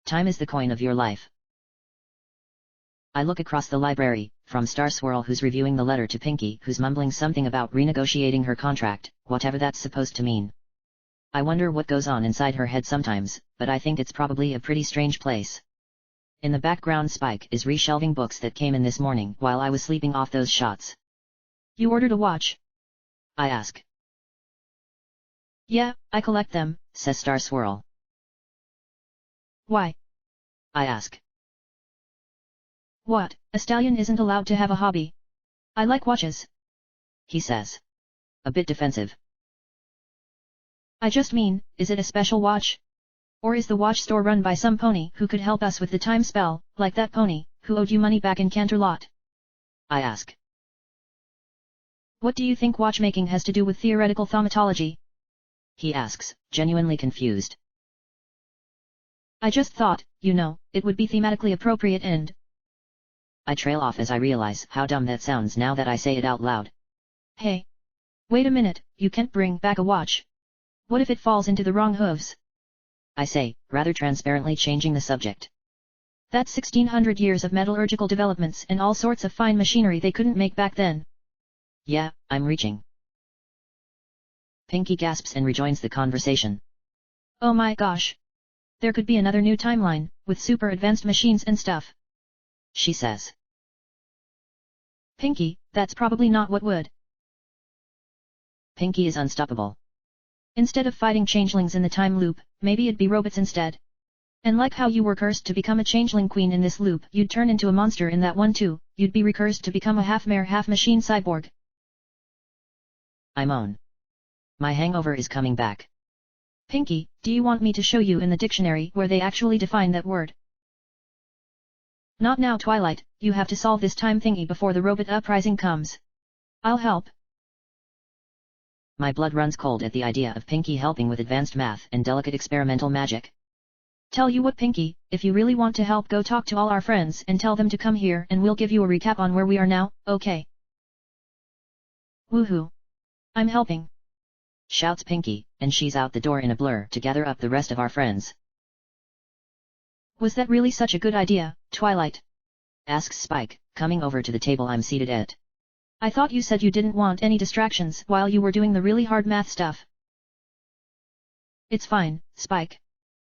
Time is the coin of your life. I look across the library, from Star Swirl, who's reviewing the letter, to Pinky, who's mumbling something about renegotiating her contract, whatever that's supposed to mean. I wonder what goes on inside her head sometimes, but I think it's probably a pretty strange place. In the background, Spike is reshelving books that came in this morning while I was sleeping off those shots. You ordered a watch? I ask. Yeah, I collect them, says Star Swirl. Why? I ask. What, a stallion isn't allowed to have a hobby? I like watches, he says. A bit defensive. I just mean, is it a special watch? Or is the watch store run by some pony who could help us with the time spell, like that pony who owed you money back in Canterlot? I ask. What do you think watchmaking has to do with theoretical thaumatology? He asks, genuinely confused. I just thought, you know, it would be thematically appropriate and... I trail off as I realize how dumb that sounds now that I say it out loud. Hey! Wait a minute, you can't bring back a watch. What if it falls into the wrong hooves? I say, rather transparently changing the subject. That's 1600 years of metallurgical developments and all sorts of fine machinery they couldn't make back then. Yeah, I'm reaching. Pinky gasps and rejoins the conversation. Oh my gosh! There could be another new timeline, with super advanced machines and stuff, she says. Pinky, that's probably not what would. Pinky is unstoppable. Instead of fighting changelings in the time loop, maybe it'd be robots instead. And like how you were cursed to become a changeling queen in this loop, you'd turn into a monster in that one too, you'd be recursed to become a half-mare half-machine cyborg. I moan. My hangover is coming back. Pinky, do you want me to show you in the dictionary where they actually define that word? Not now, Twilight, you have to solve this time thingy before the robot uprising comes. I'll help. My blood runs cold at the idea of Pinky helping with advanced math and delicate experimental magic. Tell you what, Pinky, if you really want to help, go talk to all our friends and tell them to come here and we'll give you a recap on where we are now, okay? Woohoo! I'm helping! Shouts Pinky, and she's out the door in a blur to gather up the rest of our friends. Was that really such a good idea, Twilight? Asks Spike, coming over to the table I'm seated at. I thought you said you didn't want any distractions while you were doing the really hard math stuff. It's fine, Spike.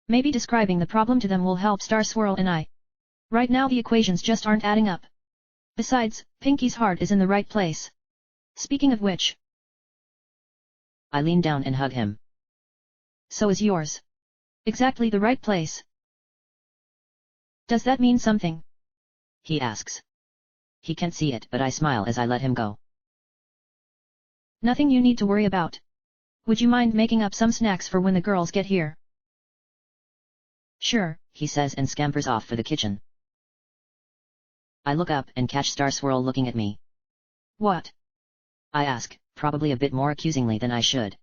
Maybe describing the problem to them will help Star Swirl and I. Right now the equations just aren't adding up. Besides, Pinky's heart is in the right place. Speaking of which... I lean down and hug him. So is yours. Exactly the right place. Does that mean something? He asks. He can't see it, but I smile as I let him go. Nothing you need to worry about. Would you mind making up some snacks for when the girls get here? Sure, he says and scampers off for the kitchen. I look up and catch Star Swirl looking at me. What? I ask, probably a bit more accusingly than I should.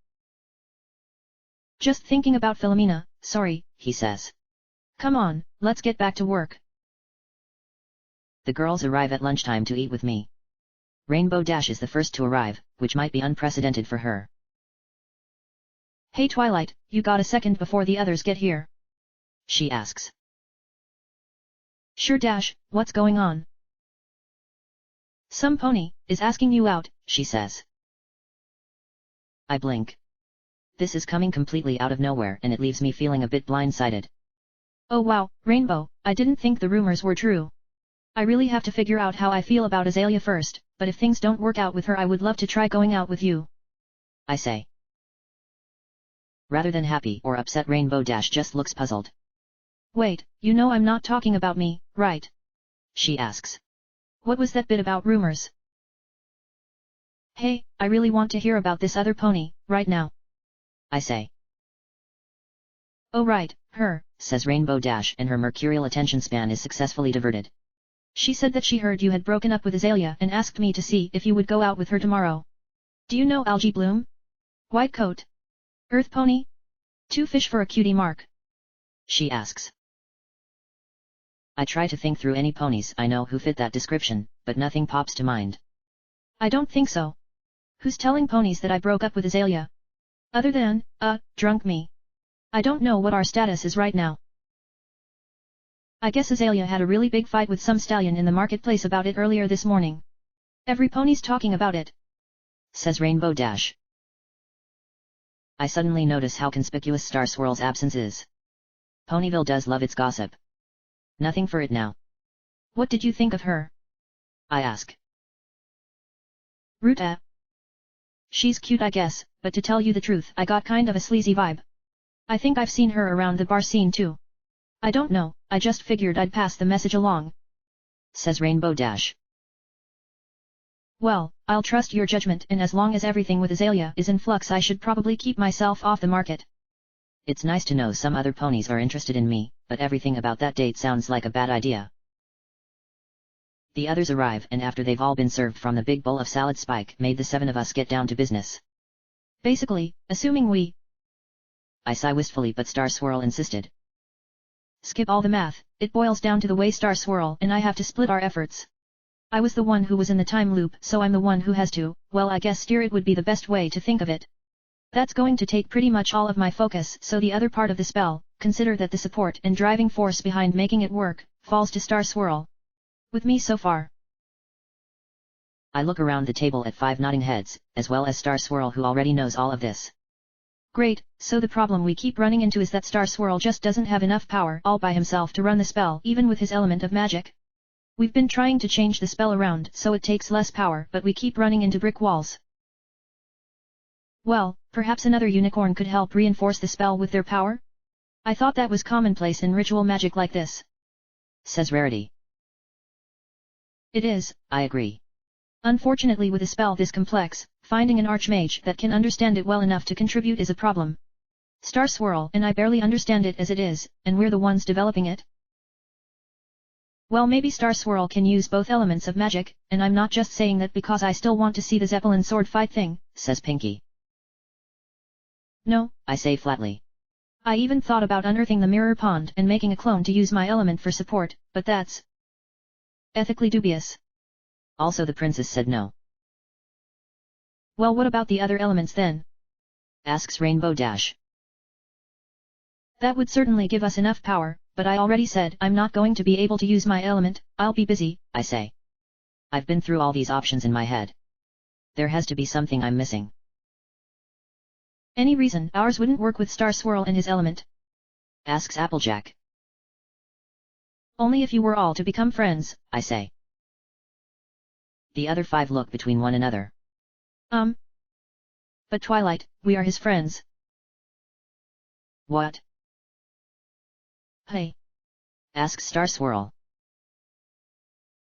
Just thinking about Philomena, sorry, he says. Come on, let's get back to work. The girls arrive at lunchtime to eat with me. Rainbow Dash is the first to arrive, which might be unprecedented for her. Hey Twilight, you got a second before the others get here? She asks. Sure Dash, what's going on? Some pony is asking you out, she says. I blink. This is coming completely out of nowhere and it leaves me feeling a bit blindsided. Oh wow, Rainbow, I didn't think the rumors were true. I really have to figure out how I feel about Azalea first, but if things don't work out with her I would love to try going out with you. I say. Rather than happy or upset, Rainbow Dash just looks puzzled. Wait, you know I'm not talking about me, right? She asks. What was that bit about rumors? Hey, I really want to hear about this other pony, right now. I say. Oh right, her, says Rainbow Dash, and her mercurial attention span is successfully diverted. She said that she heard you had broken up with Azalea and asked me to see if you would go out with her tomorrow. Do you know Algae Bloom? White coat? Earth pony? 2 fish for a cutie mark? She asks. I try to think through any ponies I know who fit that description, but nothing pops to mind. I don't think so. Who's telling ponies that I broke up with Azalea? Other than, drunk me. I don't know what our status is right now. I guess Azalea had a really big fight with some stallion in the marketplace about it earlier this morning. Every pony's talking about it, says Rainbow Dash. I suddenly notice how conspicuous Star Swirl's absence is. Ponyville does love its gossip. Nothing for it now. What did you think of her? I ask. Ruta. She's cute I guess, but to tell you the truth I got kind of a sleazy vibe. I think I've seen her around the bar scene too. I don't know, I just figured I'd pass the message along, says Rainbow Dash. Well, I'll trust your judgment, and as long as everything with Azalea is in flux I should probably keep myself off the market. It's nice to know some other ponies are interested in me, but everything about that date sounds like a bad idea. The others arrive, and after they've all been served from the big bowl of salad, Spike made the 7 of us get down to business. Basically, assuming we... I sigh wistfully, but Star Swirl insisted. Skip all the math, it boils down to the way Star Swirl and I have to split our efforts. I was the one who was in the time loop, so I'm the one who has to, well I guess steer it would be the best way to think of it. That's going to take pretty much all of my focus, so the other part of the spell, consider that the support and driving force behind making it work, falls to Star Swirl. With me so far. I look around the table at 5 nodding heads, as well as Star Swirl, who already knows all of this. Great, so the problem we keep running into is that Star Swirl just doesn't have enough power all by himself to run the spell, even with his element of magic. We've been trying to change the spell around so it takes less power, but we keep running into brick walls. Well, perhaps another unicorn could help reinforce the spell with their power? I thought that was commonplace in ritual magic like this, says Rarity. It is, I agree. Unfortunately, with a spell this complex, finding an archmage that can understand it well enough to contribute is a problem. Star Swirl and I barely understand it as it is, and we're the ones developing it. Well, maybe Star Swirl can use both elements of magic, and I'm not just saying that because I still want to see the Zeppelin sword fight thing, says Pinky. No, I say flatly. I even thought about unearthing the mirror pond and making a clone to use my element for support, but that's ethically dubious. Also the princess said no. Well, what about the other elements then? Asks Rainbow Dash. That would certainly give us enough power, but I already said I'm not going to be able to use my element, I'll be busy, I say. I've been through all these options in my head. There has to be something I'm missing. Any reason ours wouldn't work with Star Swirl and his element? Asks Applejack. Only if you were all to become friends, I say. The other 5 look between one another. But Twilight, we are his friends. What? Hey. Asks Star Swirl.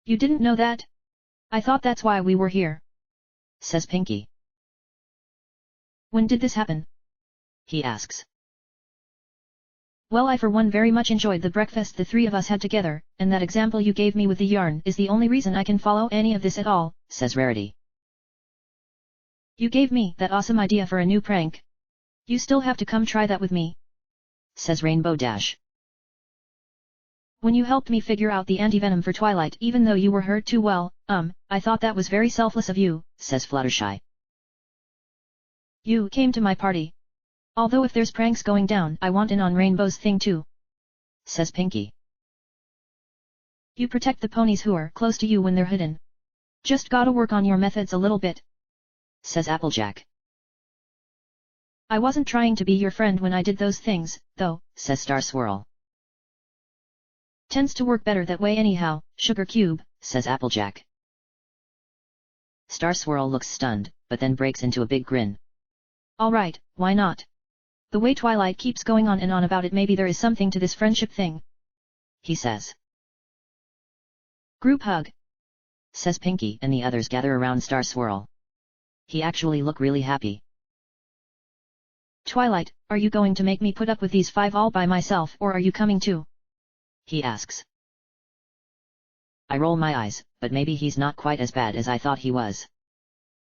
You didn't know that? I thought that's why we were here, says Pinky. When did this happen? He asks. Well, I for one very much enjoyed the breakfast the 3 of us had together, and that example you gave me with the yarn is the only reason I can follow any of this at all, says Rarity. You gave me that awesome idea for a new prank. You still have to come try that with me, says Rainbow Dash. When you helped me figure out the anti-venom for Twilight even though you were hurt too, well, I thought that was very selfless of you, says Fluttershy. You came to my party. Although if there's pranks going down I want in on Rainbow's thing too, says Pinky. You protect the ponies who are close to you when they're hidden. Just gotta work on your methods a little bit, says Applejack. I wasn't trying to be your friend when I did those things, though, says Star Swirl. Tends to work better that way anyhow, Sugar Cube, says Applejack. Star Swirl looks stunned, but then breaks into a big grin. Alright, why not? The way Twilight keeps going on and on about it, maybe there is something to this friendship thing, he says. Group hug, says Pinky, and the others gather around Star Swirl. He actually look really happy. Twilight, are you going to make me put up with these 5 all by myself, or are you coming too? He asks. I roll my eyes, but maybe he's not quite as bad as I thought he was.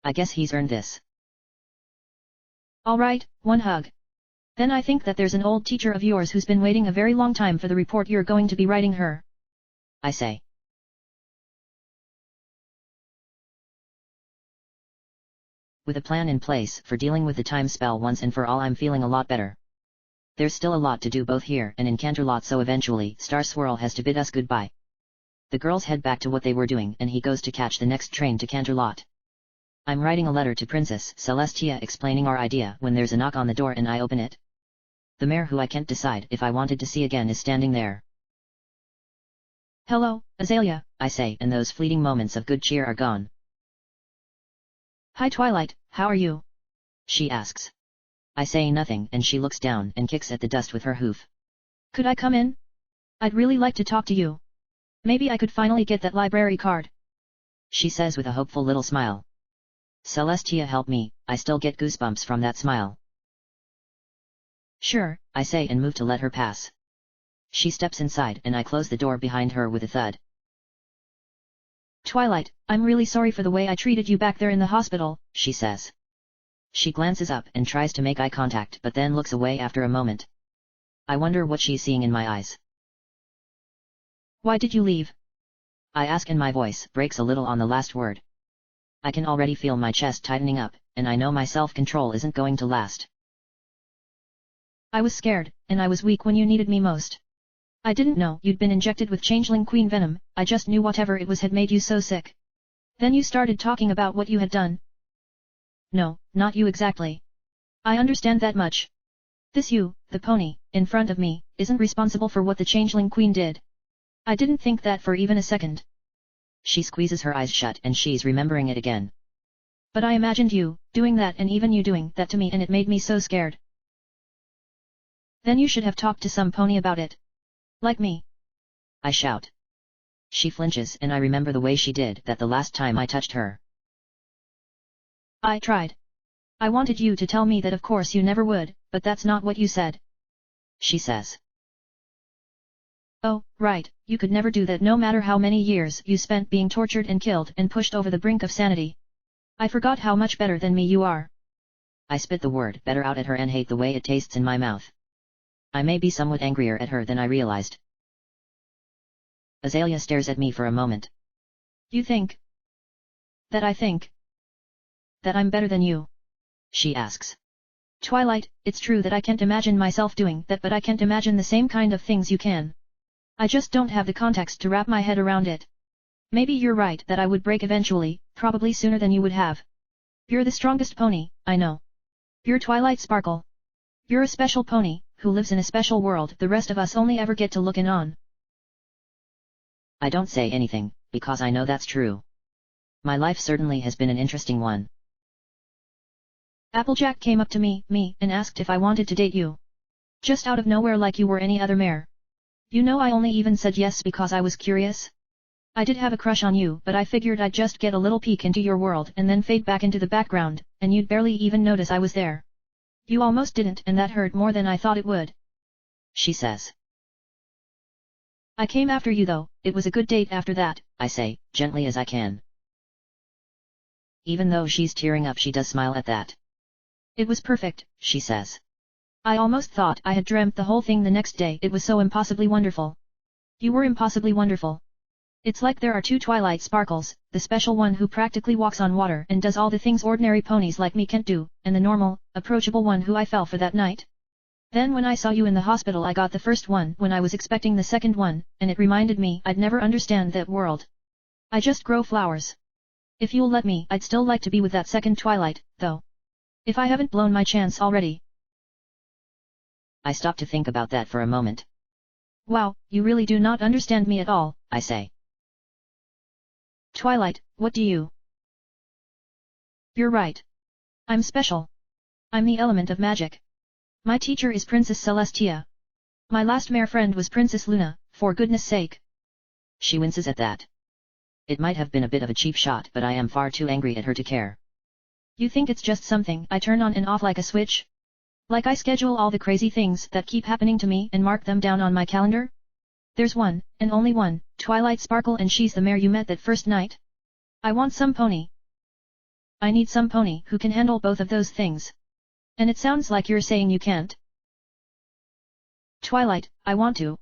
I guess he's earned this. Alright, 1 hug. Then I think that there's an old teacher of yours who's been waiting a very long time for the report you're going to be writing her, I say. With a plan in place for dealing with the time spell once and for all, I'm feeling a lot better. There's still a lot to do both here and in Canterlot, so eventually Star Swirl has to bid us goodbye. The girls head back to what they were doing and he goes to catch the next train to Canterlot. I'm writing a letter to Princess Celestia explaining our idea when there's a knock on the door and I open it. The mayor, who I can't decide if I wanted to see again, is standing there. Hello, Azalea, I say, and those fleeting moments of good cheer are gone. Hi Twilight, how are you? She asks. I say nothing and she looks down and kicks at the dust with her hoof. Could I come in? I'd really like to talk to you. Maybe I could finally get that library card. She says with a hopeful little smile. Celestia, help me, I still get goosebumps from that smile. Sure, I say and move to let her pass. She steps inside and I close the door behind her with a thud. Twilight, I'm really sorry for the way I treated you back there in the hospital, she says. She glances up and tries to make eye contact but then looks away after a moment. I wonder what she's seeing in my eyes. Why did you leave? I ask and my voice breaks a little on the last word. I can already feel my chest tightening up, and I know my self-control isn't going to last. I was scared, and I was weak when you needed me most. I didn't know you'd been injected with changeling queen venom, I just knew whatever it was had made you so sick. Then you started talking about what you had done. No, not you exactly. I understand that much. This you, the pony, in front of me, isn't responsible for what the changeling queen did. I didn't think that for even a second. She squeezes her eyes shut and she's remembering it again. But I imagined you, doing that and even you doing that to me and it made me so scared. Then you should have talked to some pony about it. Like me. I shout. She flinches and I remember the way she did that the last time I touched her. I tried. I wanted you to tell me that of course you never would, but that's not what you said. She says. Oh, right, you could never do that no matter how many years you spent being tortured and killed and pushed over the brink of sanity. I forgot how much better than me you are. I spit the word better out at her and hate the way it tastes in my mouth. I may be somewhat angrier at her than I realized. Azalea stares at me for a moment. You think? That I think? That I'm better than you? She asks. Twilight, it's true that I can't imagine myself doing that, but I can't imagine the same kind of things you can. I just don't have the context to wrap my head around it. Maybe you're right that I would break eventually, probably sooner than you would have. You're the strongest pony, I know. You're Twilight Sparkle. You're a special pony, who lives in a special world the rest of us only ever get to look in on. I don't say anything, because I know that's true. My life certainly has been an interesting one. Applejack came up to me, and asked if I wanted to date you. Just out of nowhere like you were any other mare. You know I only even said yes because I was curious. I did have a crush on you, but I figured I'd just get a little peek into your world and then fade back into the background, and you'd barely even notice I was there. You almost didn't, and that hurt more than I thought it would. She says. I came after you though, it was a good date after that, I say, gently as I can. Even though she's tearing up, she does smile at that. It was perfect, she says. I almost thought I had dreamt the whole thing the next day, it was so impossibly wonderful. You were impossibly wonderful. It's like there are two Twilight Sparkles, the special one who practically walks on water and does all the things ordinary ponies like me can't do, and the normal, approachable one who I fell for that night. Then when I saw you in the hospital I got the first one when I was expecting the second one, and it reminded me I'd never understand that world. I just grow flowers. If you'll let me, I'd still like to be with that second Twilight, though. If I haven't blown my chance already. I stop to think about that for a moment. Wow, you really do not understand me at all, I say. Twilight, what do you? You're right. I'm special. I'm the element of magic. My teacher is Princess Celestia. My last mare friend was Princess Luna, for goodness sake. She winces at that. It might have been a bit of a cheap shot, but I am far too angry at her to care. You think it's just something I turn on and off like a switch? Like I schedule all the crazy things that keep happening to me and mark them down on my calendar? There's one, and only one, Twilight Sparkle, and she's the mare you met that first night. I want some pony. I need some pony who can handle both of those things. And it sounds like you're saying you can't. Twilight, I want to.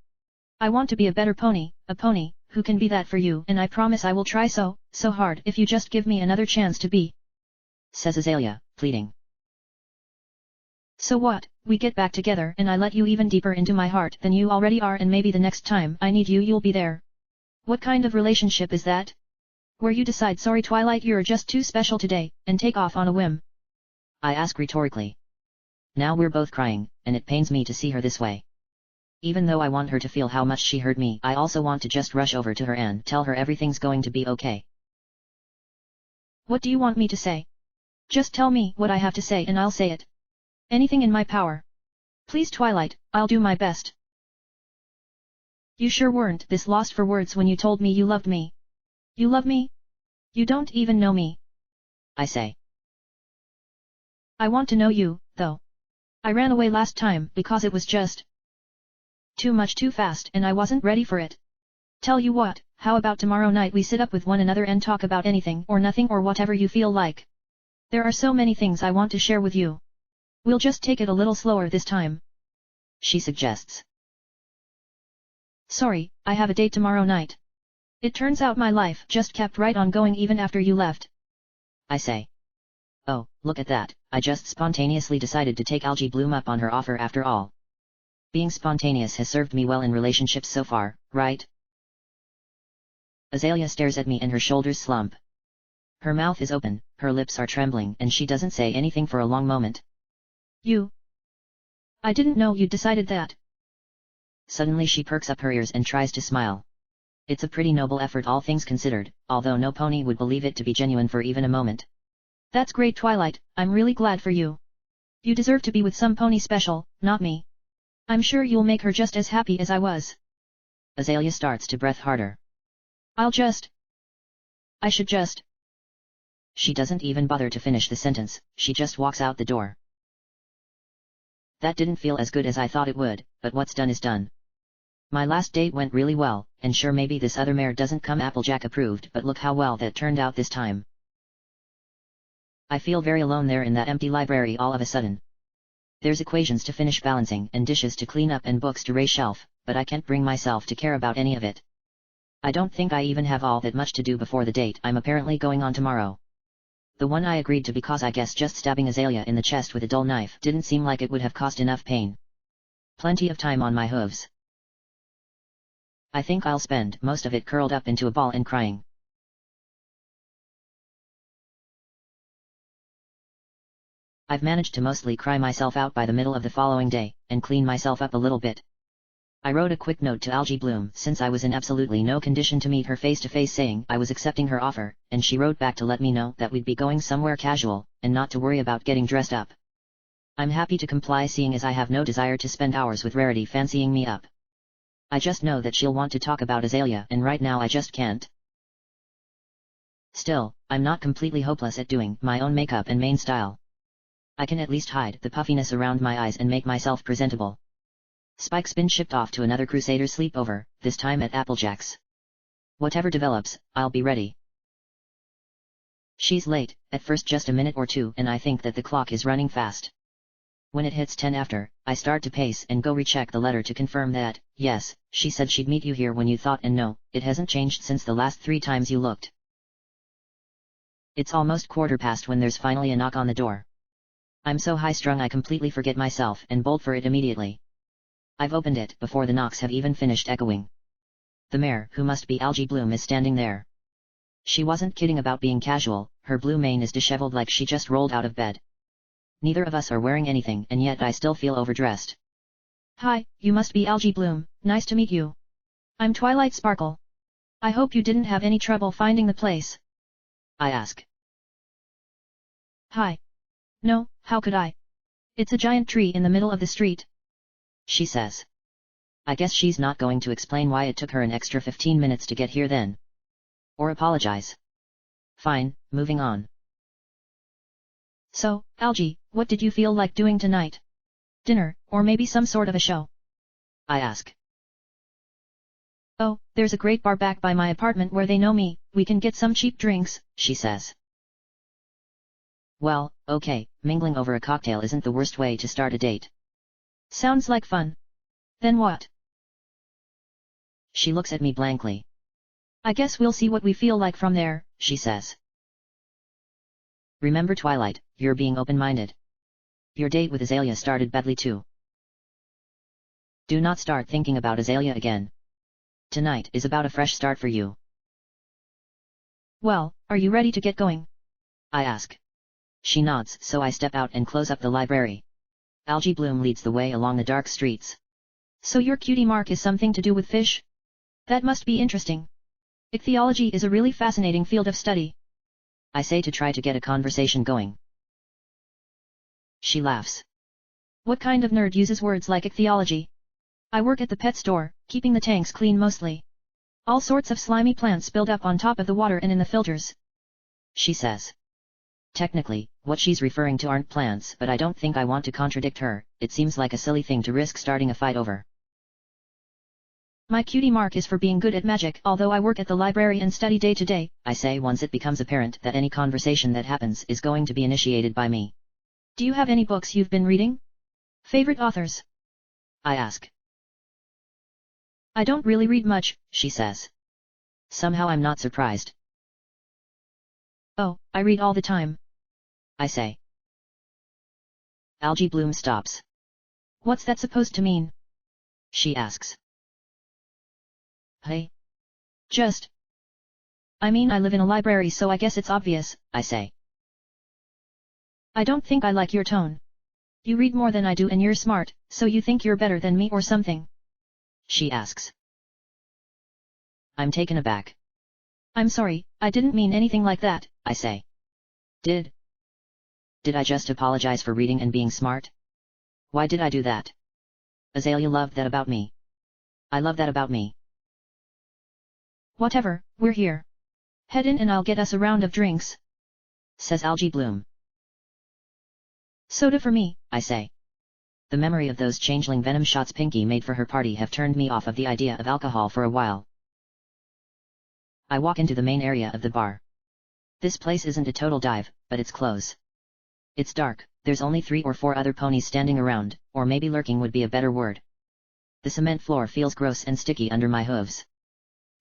I want to be a better pony, a pony who can be that for you, and I promise I will try so hard if you just give me another chance to be. Says Azalea, pleading. So what, we get back together and I let you even deeper into my heart than you already are, and maybe the next time I need you you'll be there. What kind of relationship is that? Where you decide sorry Twilight you're just too special today, and take off on a whim? I ask rhetorically. Now we're both crying, and it pains me to see her this way. Even though I want her to feel how much she hurt me, I also want to just rush over to her and tell her everything's going to be okay. What do you want me to say? Just tell me what I have to say and I'll say it. Anything in my power. Please Twilight, I'll do my best. You sure weren't this lost for words when you told me you loved me. You love me? You don't even know me. I say. I want to know you, though. I ran away last time because it was just too much too fast and I wasn't ready for it. Tell you what, how about tomorrow night we sit up with one another and talk about anything or nothing or whatever you feel like. There are so many things I want to share with you. We'll just take it a little slower this time. She suggests. Sorry, I have a date tomorrow night. It turns out my life just kept right on going even after you left. I say. Oh, look at that, I just spontaneously decided to take Algae Bloom up on her offer after all. Being spontaneous has served me well in relationships so far, right? Azalea stares at me and her shoulders slump. Her mouth is open, her lips are trembling and she doesn't say anything for a long moment. I didn't know you'd decided that. Suddenly she perks up her ears and tries to smile. It's a pretty noble effort all things considered, although no pony would believe it to be genuine for even a moment. That's great Twilight, I'm really glad for you. You deserve to be with some pony special, not me. I'm sure you'll make her just as happy as I was. Azalea starts to breath harder. I should just. She doesn't even bother to finish the sentence, she just walks out the door. That didn't feel as good as I thought it would, but what's done is done. My last date went really well, and sure maybe this other mare doesn't come Applejack approved, but look how well that turned out this time. I feel very alone there in that empty library all of a sudden. There's equations to finish balancing and dishes to clean up and books to reshelf, but I can't bring myself to care about any of it. I don't think I even have all that much to do before the date I'm apparently going on tomorrow. The one I agreed to because I guess just stabbing Azalea in the chest with a dull knife didn't seem like it would have caused enough pain. Plenty of time on my hooves. I think I'll spend most of it curled up into a ball and crying. I've managed to mostly cry myself out by the middle of the following day, and clean myself up a little bit. I wrote a quick note to Algae Bloom since I was in absolutely no condition to meet her face to face saying I was accepting her offer, and she wrote back to let me know that we'd be going somewhere casual, and not to worry about getting dressed up. I'm happy to comply seeing as I have no desire to spend hours with Rarity fancying me up. I just know that she'll want to talk about Azalea and right now I just can't. Still, I'm not completely hopeless at doing my own makeup and main style. I can at least hide the puffiness around my eyes and make myself presentable. Spike's been shipped off to another Crusader sleepover, this time at Applejack's. Whatever develops, I'll be ready. She's late, at first just a minute or two, and I think that the clock is running fast. When it hits 10 after, I start to pace and go recheck the letter to confirm that, yes, she said she'd meet you here when you thought, and no, it hasn't changed since the last 3 times you looked. It's almost 1:15 when there's finally a knock on the door. I'm so high-strung I completely forget myself and bolt for it immediately. I've opened it before the knocks have even finished echoing. The mare, who must be Algae Bloom, is standing there. She wasn't kidding about being casual, her blue mane is disheveled like she just rolled out of bed. Neither of us are wearing anything and yet I still feel overdressed. Hi, you must be Algae Bloom, nice to meet you. I'm Twilight Sparkle. I hope you didn't have any trouble finding the place. I ask. Hi. No, how could I? It's a giant tree in the middle of the street. She says. I guess she's not going to explain why it took her an extra 15 minutes to get here then. Or apologize. Fine, moving on. So, Algae, what did you feel like doing tonight? Dinner, or maybe some sort of a show? I ask. Oh, there's a great bar back by my apartment where they know me, we can get some cheap drinks, she says. Well, okay, mingling over a cocktail isn't the worst way to start a date. Sounds like fun. Then what? She looks at me blankly. I guess we'll see what we feel like from there, she says. Remember Twilight, you're being open-minded. Your date with Azalea started badly too. Do not start thinking about Azalea again. Tonight is about a fresh start for you. Well, are you ready to get going? I ask. She nods, so I step out and close up the library. Algae Bloom leads the way along the dark streets. So your cutie mark is something to do with fish? That must be interesting. Ichthyology is a really fascinating field of study. I say to try to get a conversation going. She laughs. What kind of nerd uses words like ichthyology? I work at the pet store, keeping the tanks clean mostly. All sorts of slimy plants build up on top of the water and in the filters. She says. Technically, what she's referring to aren't plants, but I don't think I want to contradict her. It seems like a silly thing to risk starting a fight over. My cutie mark is for being good at magic, although I work at the library and study day to day, I say once it becomes apparent that any conversation that happens is going to be initiated by me. Do you have any books you've been reading? Favorite authors? I ask. I don't really read much, she says. Somehow I'm not surprised. Oh, I read all the time. I say. Algae Bloom stops. What's that supposed to mean? She asks. Hey. I mean I live in a library so I guess it's obvious, I say. I don't think I like your tone. You read more than I do and you're smart, so you think you're better than me or something. She asks. I'm taken aback. I'm sorry, I didn't mean anything like that, I say. Did I just apologize for reading and being smart? Why did I do that? Azalea loved that about me. I love that about me. Whatever, we're here. Head in and I'll get us a round of drinks, says Algae Bloom. Soda for me, I say. The memory of those changeling venom shots Pinky made for her party have turned me off of the idea of alcohol for a while. I walk into the main area of the bar. This place isn't a total dive, but it's close. It's dark, there's only 3 or 4 other ponies standing around, or maybe lurking would be a better word. The cement floor feels gross and sticky under my hooves.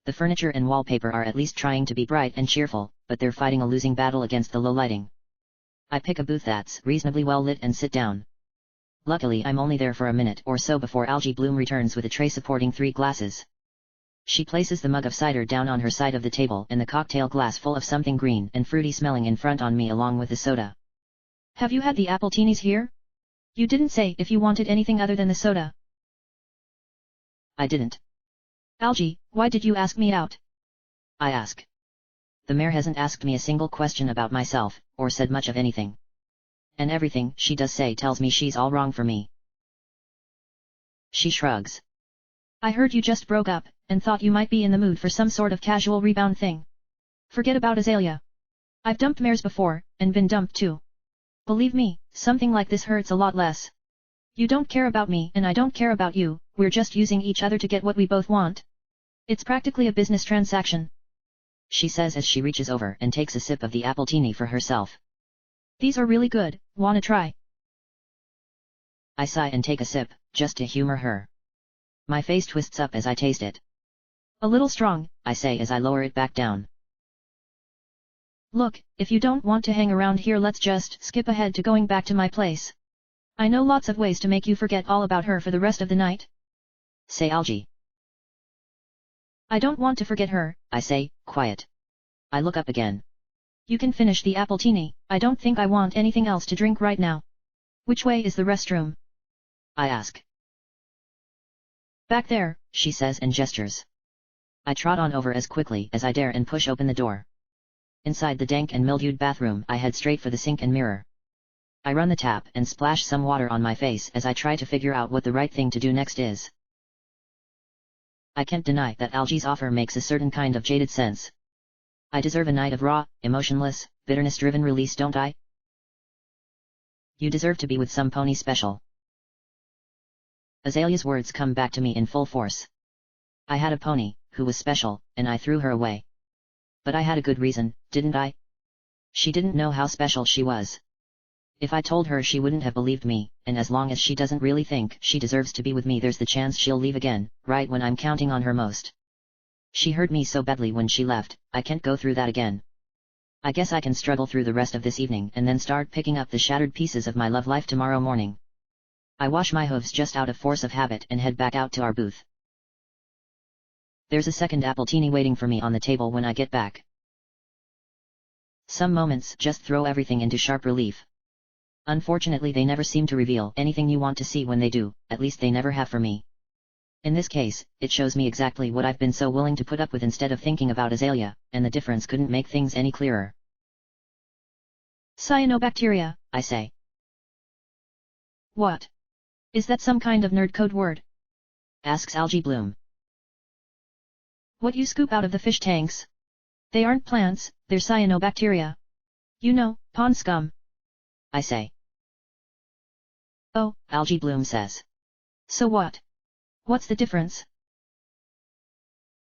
The furniture and wallpaper are at least trying to be bright and cheerful, but they're fighting a losing battle against the low lighting. I pick a booth that's reasonably well lit and sit down. Luckily I'm only there for a minute or so before Algae Bloom returns with a tray supporting 3 glasses. She places the mug of cider down on her side of the table and the cocktail glass full of something green and fruity smelling in front on me along with the soda. Have you had the apple teenies here? You didn't say if you wanted anything other than the soda. I didn't. Algae, why did you ask me out? I ask. The mayor hasn't asked me a single question about myself, or said much of anything. And everything she does say tells me she's all wrong for me. She shrugs. I heard you just broke up, and thought you might be in the mood for some sort of casual rebound thing. Forget about Azalea. I've dumped mares before, and been dumped too. Believe me, something like this hurts a lot less. You don't care about me and I don't care about you, we're just using each other to get what we both want. It's practically a business transaction. She says as she reaches over and takes a sip of the apple teeny for herself. These are really good, wanna try? I sigh and take a sip, just to humor her. My face twists up as I taste it. A little strong, I say as I lower it back down. Look, if you don't want to hang around here let's just skip ahead to going back to my place. I know lots of ways to make you forget all about her for the rest of the night. Say Algae. I don't want to forget her, I say, quiet. I look up again. You can finish the apple teeny, I don't think I want anything else to drink right now. Which way is the restroom? I ask. Back there, she says and gestures. I trot on over as quickly as I dare and push open the door. Inside the dank and mildewed bathroom I head straight for the sink and mirror. I run the tap and splash some water on my face as I try to figure out what the right thing to do next is. I can't deny that Algae's offer makes a certain kind of jaded sense. I deserve a night of raw, emotionless, bitterness-driven release, don't I? You deserve to be with some pony special. Azalea's words come back to me in full force. I had a pony, who was special, and I threw her away. But I had a good reason, didn't I? She didn't know how special she was. If I told her she wouldn't have believed me, and as long as she doesn't really think she deserves to be with me there's the chance she'll leave again, right when I'm counting on her most. She hurt me so badly when she left, I can't go through that again. I guess I can struggle through the rest of this evening and then start picking up the shattered pieces of my love life tomorrow morning. I wash my hooves just out of force of habit and head back out to our booth. There's a second appletini waiting for me on the table when I get back. Some moments just throw everything into sharp relief. Unfortunately, they never seem to reveal anything you want to see when they do, at least they never have for me. In this case, it shows me exactly what I've been so willing to put up with instead of thinking about Azalea, and the difference couldn't make things any clearer. Cyanobacteria, I say. What? Is that some kind of nerd code word? Asks Algae Bloom. What you scoop out of the fish tanks? They aren't plants, they're cyanobacteria. You know, pond scum. I say. Oh, Algae Bloom says. So what? What's the difference?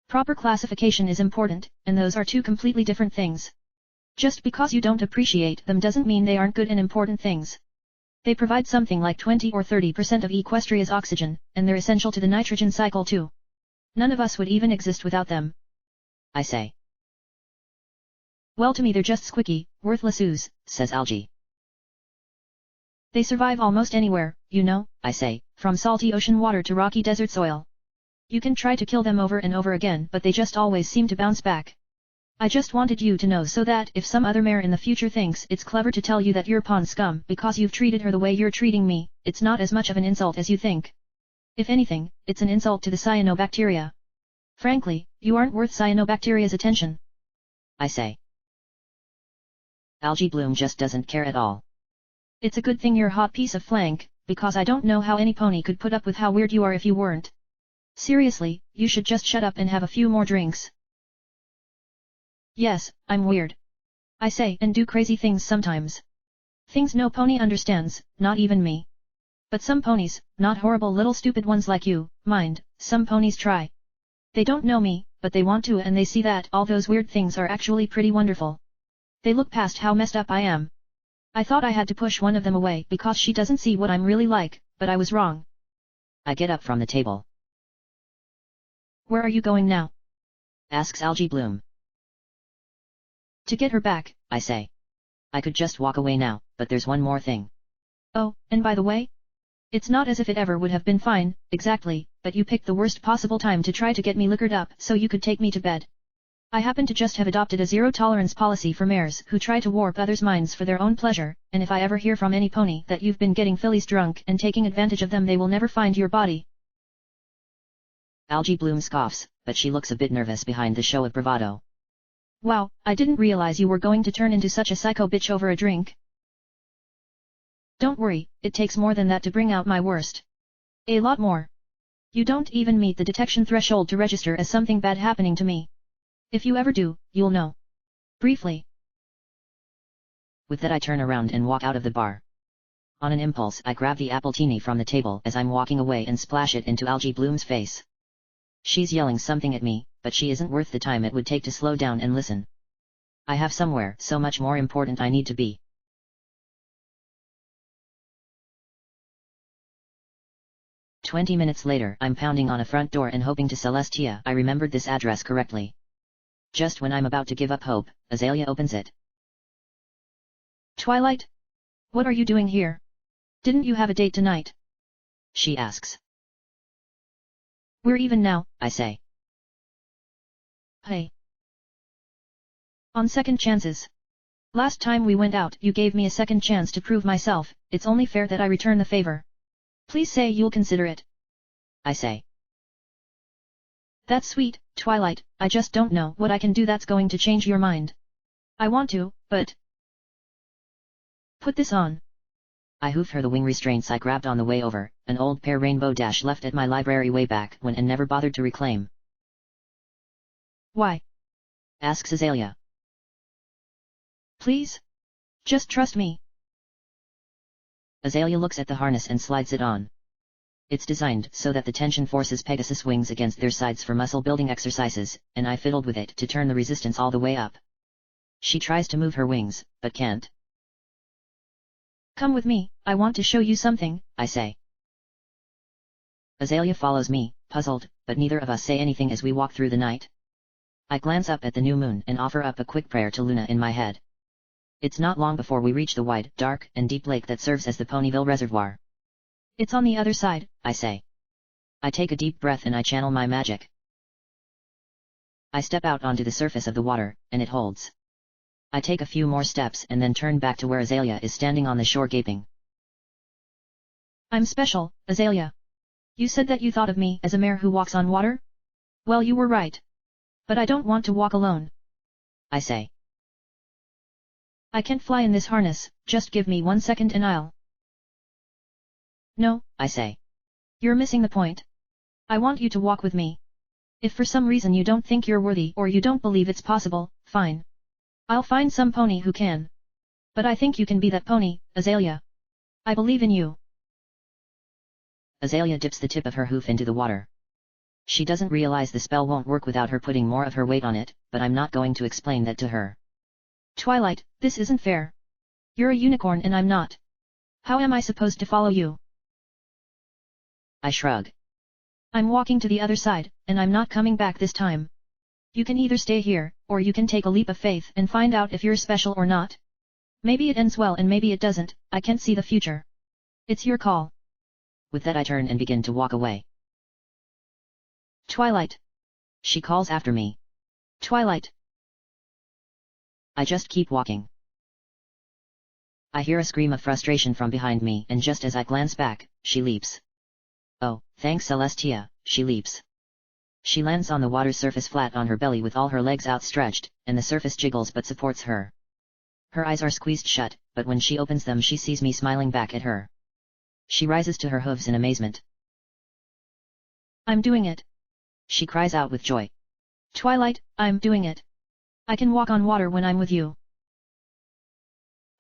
Proper classification is important, and those are two completely different things. Just because you don't appreciate them doesn't mean they aren't good and important things. They provide something like 20 or 30% of Equestria's oxygen, and they're essential to the nitrogen cycle too. None of us would even exist without them. I say. Well, to me they're just squicky, worthless ooze, says Algae. They survive almost anywhere, you know, I say, from salty ocean water to rocky desert soil. You can try to kill them over and over again, but they just always seem to bounce back. I just wanted you to know so that if some other mare in the future thinks it's clever to tell you that you're pond scum because you've treated her the way you're treating me, it's not as much of an insult as you think. If anything, it's an insult to the cyanobacteria. Frankly, you aren't worth cyanobacteria's attention. I say. Algae Bloom just doesn't care at all. It's a good thing you're a hot piece of flank, because I don't know how any pony could put up with how weird you are if you weren't. Seriously, you should just shut up and have a few more drinks. Yes, I'm weird. I say and do crazy things sometimes. Things no pony understands, not even me. But some ponies, not horrible little stupid ones like you, mind, some ponies try. They don't know me, but they want to, and they see that all those weird things are actually pretty wonderful. They look past how messed up I am. I thought I had to push one of them away because she doesn't see what I'm really like, but I was wrong. I get up from the table. Where are you going now? Asks Algae Bloom. To get her back, I say. I could just walk away now, but there's one more thing. Oh, and by the way? It's not as if it ever would have been fine, exactly, but you picked the worst possible time to try to get me liquored up so you could take me to bed. I happen to just have adopted a zero-tolerance policy for mares who try to warp others' minds for their own pleasure, and if I ever hear from any pony that you've been getting fillies drunk and taking advantage of them, they will never find your body. Algae Bloom scoffs, but she looks a bit nervous behind the show of bravado. Wow, I didn't realize you were going to turn into such a psycho bitch over a drink. Don't worry, it takes more than that to bring out my worst. A lot more. You don't even meet the detection threshold to register as something bad happening to me. If you ever do, you'll know. Briefly. With that I turn around and walk out of the bar. On an impulse I grab the appletini from the table as I'm walking away and splash it into Algae Bloom's face. She's yelling something at me, but she isn't worth the time it would take to slow down and listen. I have somewhere so much more important I need to be. "20 minutes later I'm pounding on a front door and hoping to Celestia I remembered this address correctly. Just when I'm about to give up hope, Azalea opens it. Twilight? What are you doing here? Didn't you have a date tonight? She asks. We're even now, I say. Hey. On second chances. Last time we went out you gave me a second chance to prove myself, it's only fair that I return the favor. Please say you'll consider it. I say. That's sweet, Twilight, I just don't know what I can do that's going to change your mind. I want to, but... Put this on. I hoof her the wing restraints I grabbed on the way over, an old pair Rainbow Dash left at my library way back when and never bothered to reclaim. Why? Asks Azalea. Please? Just trust me. Azalea looks at the harness and slides it on. It's designed so that the tension forces Pegasus wings against their sides for muscle building exercises, and I fiddled with it to turn the resistance all the way up. She tries to move her wings, but can't. Come with me, I want to show you something, I say. Azalea follows me, puzzled, but neither of us say anything as we walk through the night. I glance up at the new moon and offer up a quick prayer to Luna in my head. It's not long before we reach the wide, dark, and deep lake that serves as the Ponyville Reservoir. It's on the other side, I say. I take a deep breath and I channel my magic. I step out onto the surface of the water, and it holds. I take a few more steps and then turn back to where Azalea is standing on the shore gaping. I'm special, Azalea. You said that you thought of me as a mare who walks on water? Well, you were right. But I don't want to walk alone. I say. I can't fly in this harness, just give me 1 second and I'll... No, I say. You're missing the point. I want you to walk with me. If for some reason you don't think you're worthy or you don't believe it's possible, fine. I'll find some pony who can. But I think you can be that pony, Azalea. I believe in you. Azalea dips the tip of her hoof into the water. She doesn't realize the spell won't work without her putting more of her weight on it, but I'm not going to explain that to her. Twilight, this isn't fair. You're a unicorn and I'm not. How am I supposed to follow you? I shrug. I'm walking to the other side, and I'm not coming back this time. You can either stay here, or you can take a leap of faith and find out if you're special or not. Maybe it ends well and maybe it doesn't, I can't see the future. It's your call. With that I turn and begin to walk away. Twilight. She calls after me. Twilight. I just keep walking. I hear a scream of frustration from behind me and just as I glance back, she leaps. Oh, thanks Celestia, she leaps. She lands on the water's surface flat on her belly with all her legs outstretched, and the surface jiggles but supports her. Her eyes are squeezed shut, but when she opens them she sees me smiling back at her. She rises to her hooves in amazement. I'm doing it. She cries out with joy. Twilight, I'm doing it. I can walk on water when I'm with you.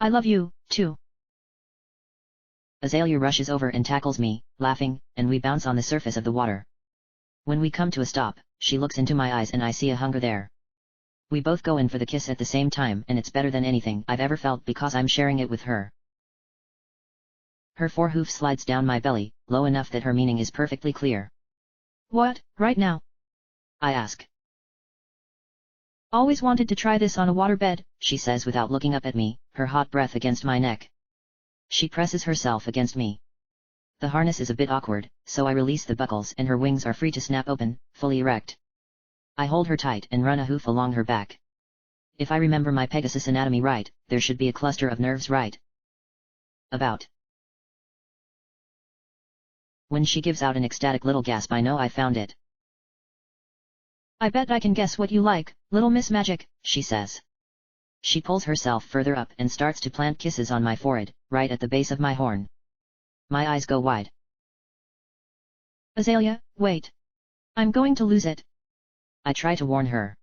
I love you, too. Azalea rushes over and tackles me, laughing, and we bounce on the surface of the water. When we come to a stop, she looks into my eyes and I see a hunger there. We both go in for the kiss at the same time and it's better than anything I've ever felt because I'm sharing it with her. Her forehoof slides down my belly, low enough that her meaning is perfectly clear. What, right now? I ask. Always wanted to try this on a waterbed, she says without looking up at me, her hot breath against my neck. She presses herself against me. The harness is a bit awkward, so I release the buckles and her wings are free to snap open, fully erect. I hold her tight and run a hoof along her back. If I remember my Pegasus anatomy right, there should be a cluster of nerves right about. When she gives out an ecstatic little gasp I know I found it. I bet I can guess what you like, little Miss Magic, she says. She pulls herself further up and starts to plant kisses on my forehead, right at the base of my horn. My eyes go wide. Azalea, wait. I'm going to lose it. I try to warn her.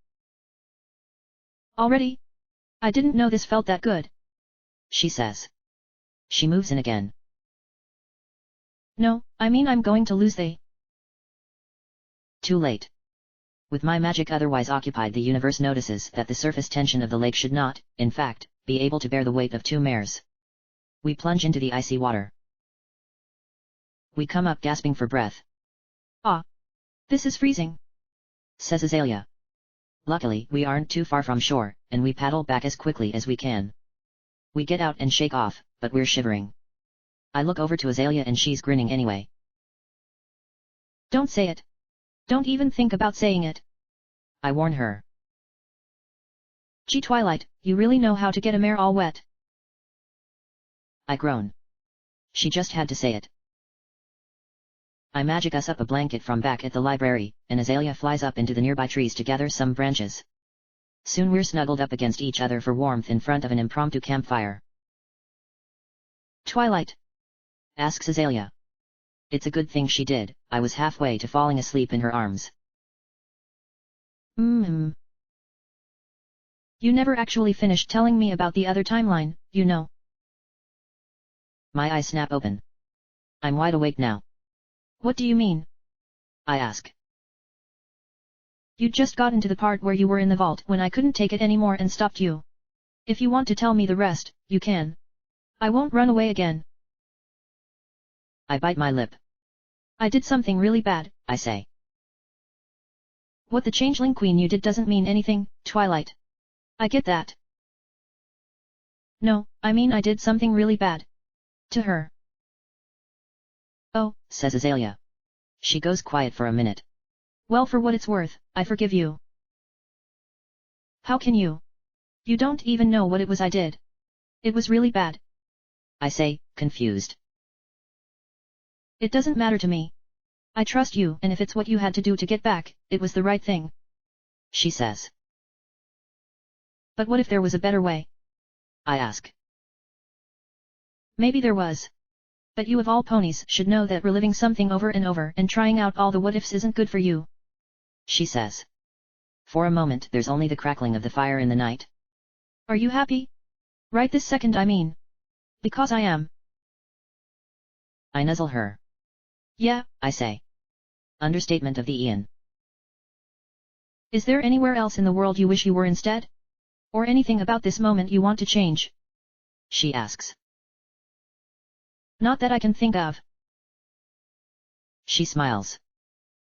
Already? I didn't know this felt that good. She says. She moves in again. No, I mean I'm going to lose they. Too late. With my magic otherwise occupied the universe notices that the surface tension of the lake should not, in fact, be able to bear the weight of 2 mares. We plunge into the icy water. We come up gasping for breath. Ah! This is freezing, says Azalea. Luckily we aren't too far from shore, and we paddle back as quickly as we can. We get out and shake off, but we're shivering. I look over to Azalea and she's grinning anyway. Don't say it. Don't even think about saying it. I warn her. Gee Twilight, you really know how to get a mare all wet. I groan. She just had to say it. I magic us up a blanket from back at the library, and Azalea flies up into the nearby trees to gather some branches. Soon we're snuggled up against each other for warmth in front of an impromptu campfire. Twilight? Asks Azalea. It's a good thing she did, I was halfway to falling asleep in her arms. You never actually finished telling me about the other timeline, you know. My eyes snap open. I'm wide awake now. What do you mean? I ask. You just got into the part where you were in the vault when I couldn't take it anymore and stopped you. If you want to tell me the rest, you can. I won't run away again. I bite my lip. I did something really bad, I say. What the changeling queen you did doesn't mean anything, Twilight. I get that. No, I mean I did something really bad. To her. Oh, says Azalea. She goes quiet for a minute. Well, for what it's worth, I forgive you. How can you? You don't even know what it was I did. It was really bad. I say, confused. It doesn't matter to me. I trust you, and if it's what you had to do to get back, it was the right thing. She says. But what if there was a better way? I ask. Maybe there was. But you of all ponies should know that reliving something over and over and trying out all the what-ifs isn't good for you. She says. For a moment there's only the crackling of the fire in the night. Are you happy? Right this second, I mean. Because I am. I nuzzle her. Yeah, I say. Understatement of the Ian. Is there anywhere else in the world you wish you were instead? Or anything about this moment you want to change? She asks. Not that I can think of. She smiles.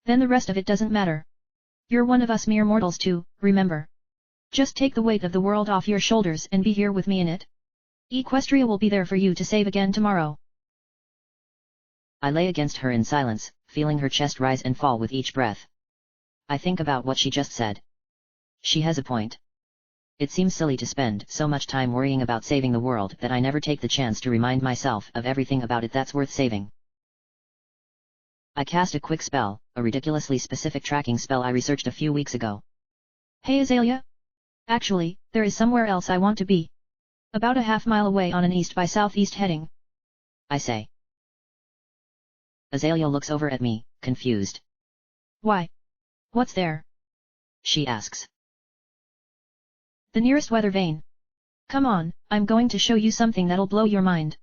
Then the rest of it doesn't matter. You're one of us mere mortals too, remember. Just take the weight of the world off your shoulders and be here with me in it. Equestria will be there for you to save again tomorrow. I lay against her in silence, feeling her chest rise and fall with each breath. I think about what she just said. She has a point. It seems silly to spend so much time worrying about saving the world that I never take the chance to remind myself of everything about it that's worth saving. I cast a quick spell, a ridiculously specific tracking spell I researched a few weeks ago. Hey Azalea? Actually, there is somewhere else I want to be. About a half-mile away on an east by southeast heading. I say. Azalea looks over at me, confused. Why? What's there? She asks. The nearest weather vane. Come on, I'm going to show you something that'll blow your mind.